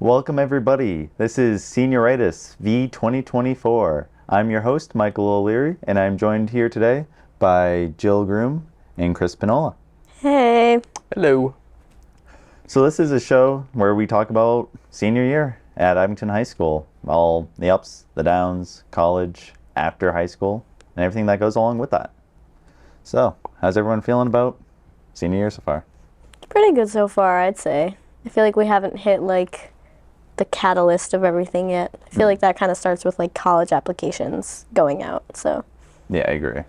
Welcome everybody. This is Senioritis v2024. I'm your host, Michael O'Leary, and I'm joined here today by Jill Groom and Chris Pinola. Hey. Hello. So this is a show where we talk about senior year at Abington High School. All the ups, the downs, college, after high school, and everything that goes along with that. So, how's everyone feeling about senior year so far? It's pretty good so far, I'd say. I feel like we haven't hit like the catalyst of everything yet. I feel like that kind of starts with like college applications going out, so. Yeah, I agree.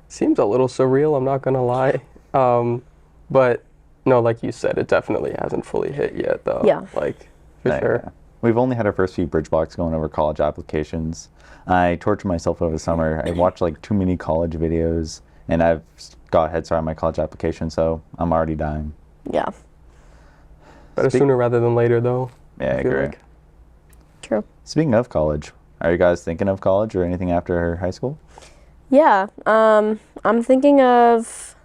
Seems a little surreal, I'm not gonna lie. But no, like you said, it definitely hasn't fully hit yet though. Yeah. Like, for sure. Yeah. We've only had our first few bridge blocks going over college applications. I tortured myself over the summer. I watched like too many college videos, and I've got a head start on my college application, so I'm already dying. Yeah. Better sooner rather than later though. Yeah, I agree. Like. True. Speaking of college, are you guys thinking of college or anything after high school? Yeah, I'm thinking of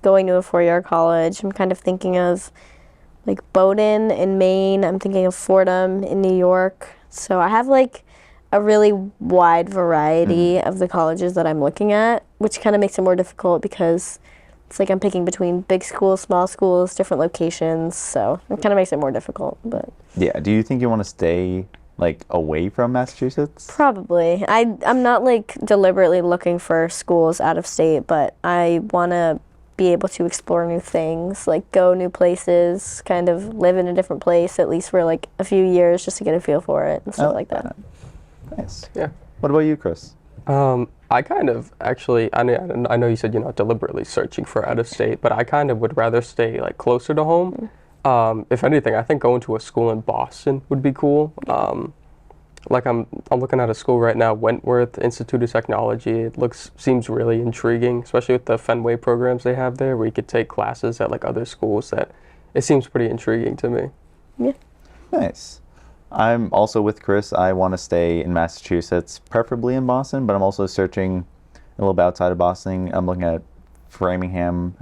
going to a four-year college. I'm kind of thinking of like Bowdoin in Maine. I'm thinking of Fordham in New York. So I have like a really wide variety of the colleges that I'm looking at, which kind of makes it more difficult because it's like I'm picking between big schools, small schools, different locations. So it kind of makes it more difficult. But yeah, do you think you want to stay like away from Massachusetts? Probably. I'm not like deliberately looking for schools out of state, but I want to be able to explore new things, like go new places, kind of live in a different place at least for like a few years just to get a feel for it and stuff like that. Nice. Yeah. What about you, Chris? I kind of actually, I know you said you're not deliberately searching for out of state, but I kind of would rather stay like closer to home. If anything, I think going to a school in Boston would be cool. Like I'm looking at a school right now, Wentworth Institute of Technology. It seems really intriguing, especially with the Fenway programs they have there, where you could take classes at like other schools. That it seems pretty intriguing to me. Yeah. Nice. I'm also with Chris. I want to stay in Massachusetts, preferably in Boston, but I'm also searching a little bit outside of Boston. I'm looking at Framingham,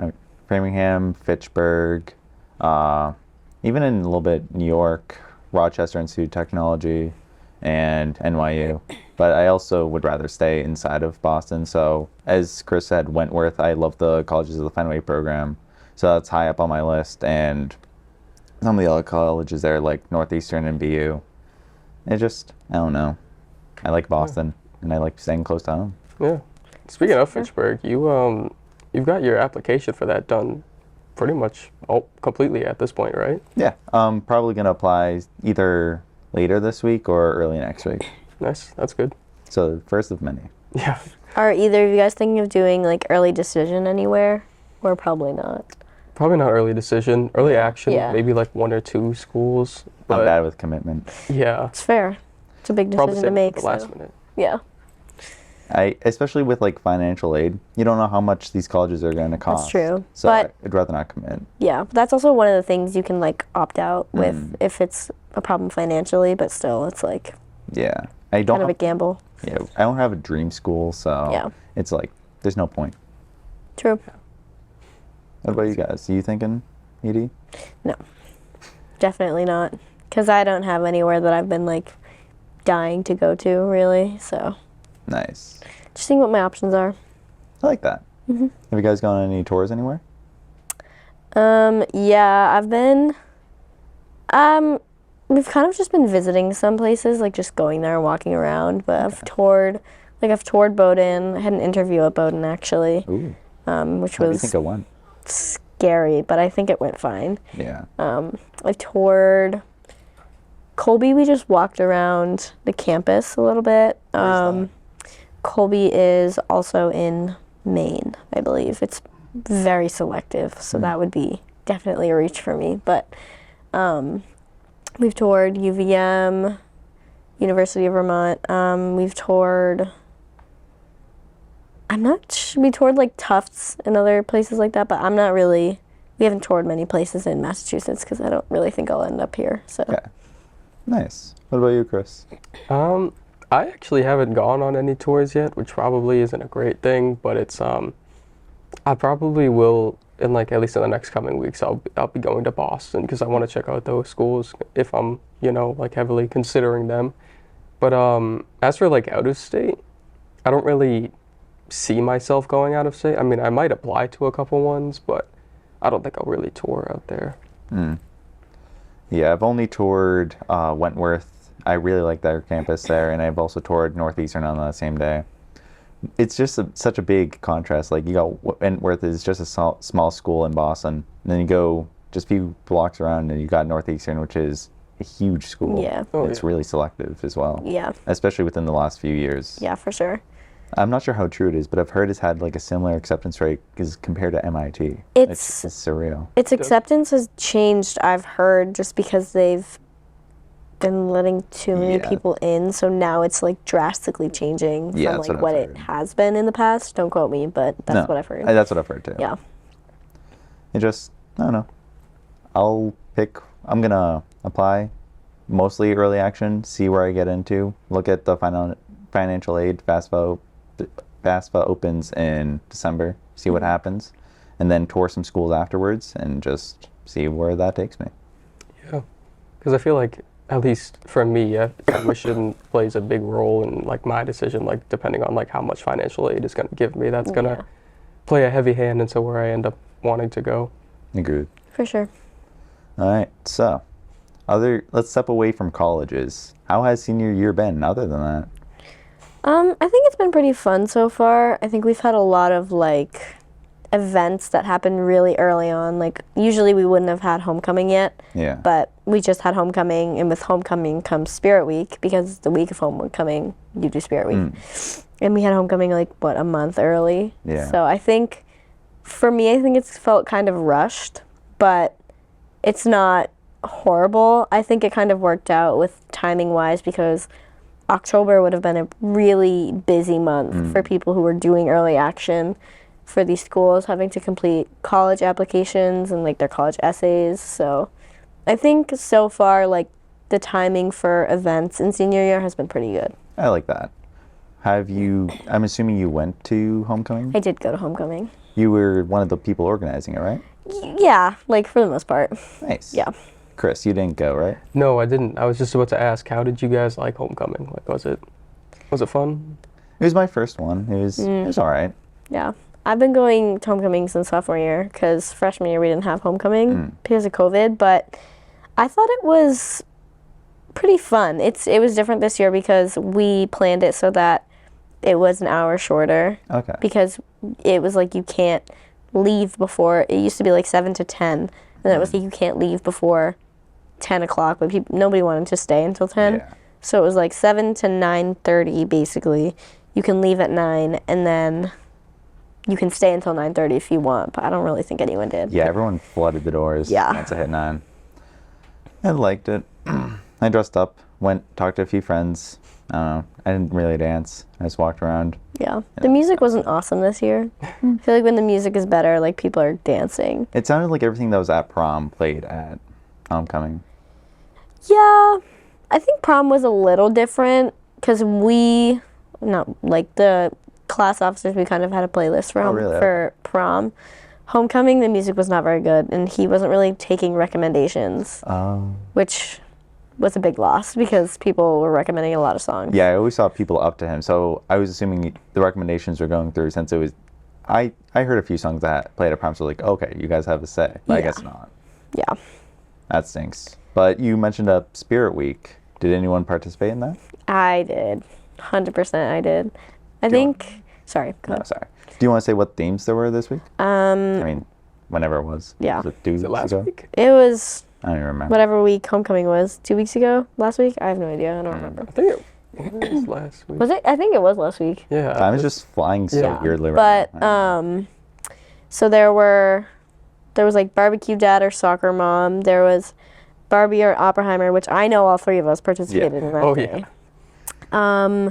Fitchburg, even in a little bit New York, Rochester Institute of Technology, and NYU. But I also would rather stay inside of Boston. So as Chris said, Wentworth, I love the colleges of the Fenway program. So that's high up on my list. And some of the other colleges there, like Northeastern and BU. I don't know. I like Boston, and I like staying close to home. Yeah. Speaking of Fitchburg, you've got your application for that done pretty much completely at this point, right? Yeah. I'm probably going to apply either later this week or early next week. Nice. That's good. So first of many. Yeah. Are either of you guys thinking of doing like early decision anywhere, or probably not? Probably not early decision. Early action, Yeah. maybe like one or two schools. I'm bad with commitment. Yeah. It's fair. It's a big decision to make. The last minute. Yeah. Especially with like financial aid, you don't know how much these colleges are going to cost. That's true. So But I'd rather not commit. yeah, that's also one of the things you can like opt out with if it's a problem financially, but still it's like Yeah. I don't kind of a gamble. Yeah, I don't have a dream school, so Yeah. it's like there's no point. True. What about you guys? Are you thinking ED? No, definitely not. Because I don't have anywhere that I've been like dying to go to really. So Nice. just seeing what my options are. I like that. Have you guys gone on any tours anywhere? Yeah, I've been. We've kind of just been visiting some places, like just going there and walking around. But I've toured Bowdoin. I had an interview at Bowdoin actually, Ooh. which How do you was think it went? scary, but I think it went fine. Yeah. I toured Colby. We just walked around the campus a little bit. Colby is also in Maine, I believe. It's very selective, so that would be definitely a reach for me. But we've toured UVM, University of Vermont. We've toured. We toured like Tufts and other places like that, but we haven't toured many places in Massachusetts because I don't really think I'll end up here. So. Okay. Nice. What about you, Chris? I actually haven't gone on any tours yet, which probably isn't a great thing, but it's I probably will in like at least in the next coming weeks, I'll be going to Boston because I want to check out those schools if I'm, like heavily considering them. But as for like out of state, I don't really see myself going out of state. I mean, I might apply to a couple ones, but I don't think I'll really tour out there. Yeah, I've only toured Wentworth. I really like their campus there, and I've also toured Northeastern on the same day. It's just such a big contrast. Like, you got Wentworth is just a small school in Boston, and then you go just a few blocks around, and you got Northeastern, which is a huge school. Yeah. It's really selective as well. Yeah. Especially within the last few years. Yeah, for sure. I'm not sure how true it is, but I've heard it's had like a similar acceptance rate as compared to MIT. It's surreal. Its acceptance has changed, I've heard, just because they've been letting too many people in, so now it's like drastically changing from like what it has been in the past. Don't quote me, but that's what I've heard. That's what I've heard too. Yeah. It just, I don't know. I'm gonna apply mostly early action, see where I get into, look at the financial aid. FAFSA opens in December, see what happens, and then tour some schools afterwards and just see where that takes me. Yeah, because I feel like, at least for me, tuition plays a big role in like my decision, like depending on like how much financial aid is going to give me. That's going to play a heavy hand into where I end up wanting to go. Agreed. For sure. All right, so let's step away from colleges. How has senior year been other than that? I think it's been pretty fun so far. I think we've had a lot of like events that happened really early on. Like, usually we wouldn't have had homecoming yet. Yeah. But we just had homecoming, and with homecoming comes Spirit Week, because the week of homecoming you do Spirit Week. And we had homecoming like a month early. Yeah. So I think for me, I think it's felt kind of rushed, but it's not horrible. I think it kind of worked out with timing wise, because October would have been a really busy month for people who were doing early action for these schools, having to complete college applications and like their college essays. So I think so far, like, the timing for events in senior year has been pretty good. I like that. I'm assuming you went to homecoming? I did go to homecoming. You were one of the people organizing it, right? Yeah, like for the most part. Nice. Yeah. Chris, you didn't go, right? No, I didn't. I was just about to ask, how did you guys like homecoming? Like, was it fun? It was my first one. It was all right. Yeah. I've been going to homecoming since sophomore year, because freshman year we didn't have homecoming because of COVID, but I thought it was pretty fun. It was different this year because we planned it so that it was an hour shorter. Okay. Because it was like you can't leave before, it used to be like 7 to 10, and then it was like you can't leave before 10 o'clock, but nobody wanted to stay until 10. Yeah. So it was like 7 to 9:30 basically. You can leave at 9, and then you can stay until 9:30 if you want, but I don't really think anyone did. Yeah, everyone flooded the doors once I hit 9. I liked it. I dressed up, talked to a few friends. I don't know. I didn't really dance. I just walked around. Yeah. The music wasn't awesome this year. I feel like when the music is better, like, people are dancing. It sounded like everything that was at prom played at homecoming. Yeah. I think prom was a little different because the class officers, we kind of had a playlist for prom. Homecoming, the music was not very good, and he wasn't really taking recommendations, which was a big loss because people were recommending a lot of songs. Yeah, I always saw people up to him, so I was assuming the recommendations were going through since it was. I heard a few songs that played at prom, so like, okay, you guys have a say, but I guess not. Yeah. That stinks. But you mentioned a Spirit Week. Did anyone participate in that? I did. 100% I did. I think. Sorry. Go ahead. No, sorry. Do you want to say what themes there were this week? I mean, whenever it was. Yeah. Was it 2 Was it weeks last ago? week? It was I don't even remember. whatever week homecoming was. 2 weeks ago? Last week? I have no idea. I don't remember. I think it was last week. Was it? I think it was last week. Yeah. Time is just flying so Yeah. weirdly right But now. so there was like barbecue dad or soccer mom. There was Barbie or Oppenheimer, which I know all three of us participated in that day. Yeah.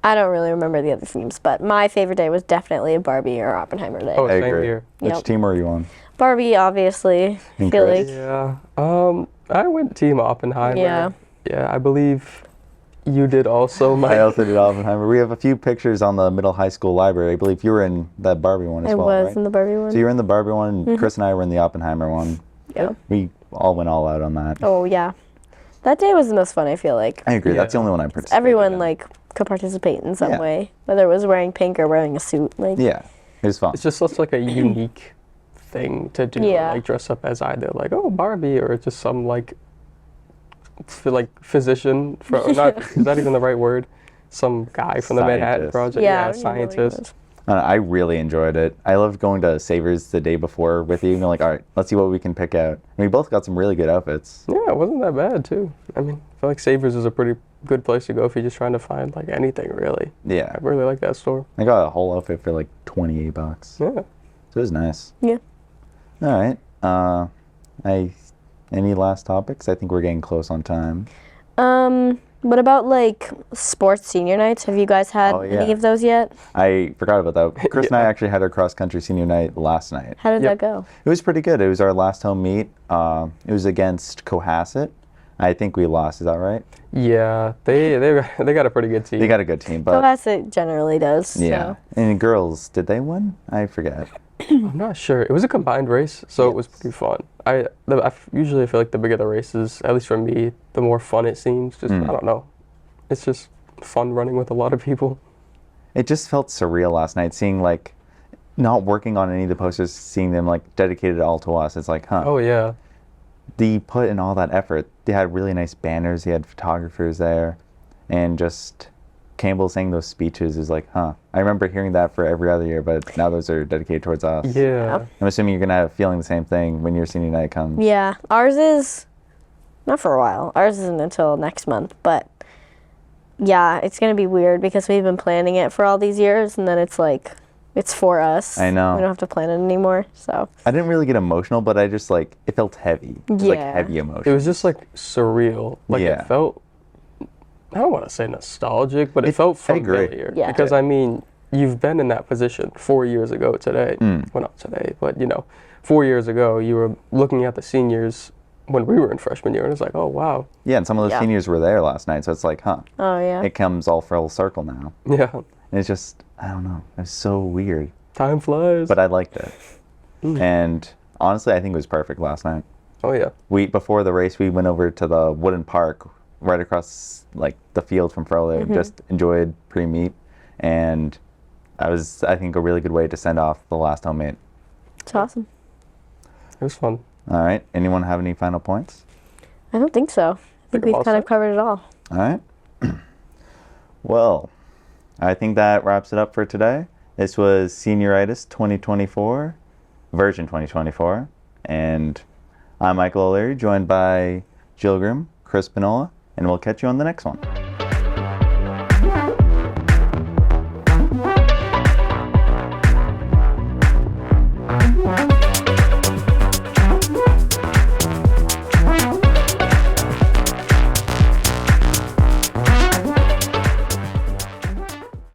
I don't really remember the other themes, but my favorite day was definitely a Barbie or Oppenheimer day. Oh, I same agree. here. Which Yep. team were you on? Barbie, obviously. I And feel Chris? like Yeah. I went Team Oppenheimer. Yeah. Yeah, I believe You did also, I Mike. also did Oppenheimer. We have a few pictures on the middle high school library. I believe you were in that Barbie one as I well, was right? in the Barbie one. So you were in the Barbie one, and Chris and I were in the Oppenheimer one. Yeah. We all went all out on that. Oh yeah, that day was the most fun. I feel like I agree. That's the Yeah. only one I participated everyone in. like could participate in some Yeah. way, whether it was wearing pink or wearing a suit. Like Yeah, it was fun. It's just such like a unique thing to do. Yeah. Like dress up as either like, oh, Barbie, or just some like physician from, or not, is that even the right word? Some guy from the Manhattan Scientist. Project. Yeah, I Yeah, don't even know what it scientist. was. I really enjoyed it. I loved going to Savers the day before with you and being like, all right, let's see what we can pick out. And we both got some really good outfits. Yeah, it wasn't that bad too. I mean, I feel like Savers is a pretty good place to go if you're just trying to find like anything really. Yeah. I really like that store. I got a whole outfit for like $28. So Yeah. it was nice. Yeah. All right. Any last topics? I think we're getting close on time. What about like sports senior nights? Have you guys had Oh, yeah. any of those yet? I forgot about that. Chris and I Yeah. actually had our cross country senior night last night. How did Yep. that go? It was pretty good. It was our last home meet. It was against Cohasset. I think we lost. Is that right? Yeah, they got a pretty good team. They got a good team, but Cohasset generally does. yeah. So. And girls, did they win? I forget. I'm not sure. It was a combined race, so it was pretty fun. Usually feel like the bigger the races, at least for me, the more fun it seems. Just I don't know. It's just fun running with a lot of people. It just felt surreal last night, seeing like not working on any of the posters, seeing them like dedicated all to us. It's like, huh. Oh yeah. They put in all that effort. They had really nice banners. They had photographers there, and just Campbell saying those speeches is like, huh. I remember hearing that for every other year, but now those are dedicated towards us. Yeah. I'm assuming you're gonna have feeling the same thing when your senior night comes. Yeah, ours is not for a while. Ours isn't until next month, but yeah, it's gonna be weird because we've been planning it for all these years, and then it's like it's for us. I know. We don't have to plan it anymore. So I didn't really get emotional, but I just like it felt heavy. It was, like Yeah. heavy emotion. It was just like surreal. Like Yeah. it felt. I don't want to say nostalgic, but it felt I agree. familiar. Yeah. Because I mean, you've been in that position 4 years ago today. Mm. Well, not today, but 4 years ago, you were looking at the seniors when we were in freshman year, and it's like, oh wow. Yeah, and some of those Yeah. seniors were there last night, so it's like, huh. oh yeah, It comes all full circle now. Yeah. And it's just, I don't know. It was so weird. Time flies. But I liked it. And honestly, I think it was perfect last night. Oh yeah. Before the race, we went over to the wooden park right across like the field from Frohlich and just enjoyed pre-meet. And that was, I think, a really good way to send off the last home meet. it's awesome. It was fun. All right. Anyone have any final points? I don't think so. I think Think we've I'm all kind of set. covered it all. All right. Well, I think that wraps it up for today. This was Senioritis 2024, version 2024. And I'm Michael O'Leary, joined by Jill Groom, Chris Pinola, and we'll catch you on the next one.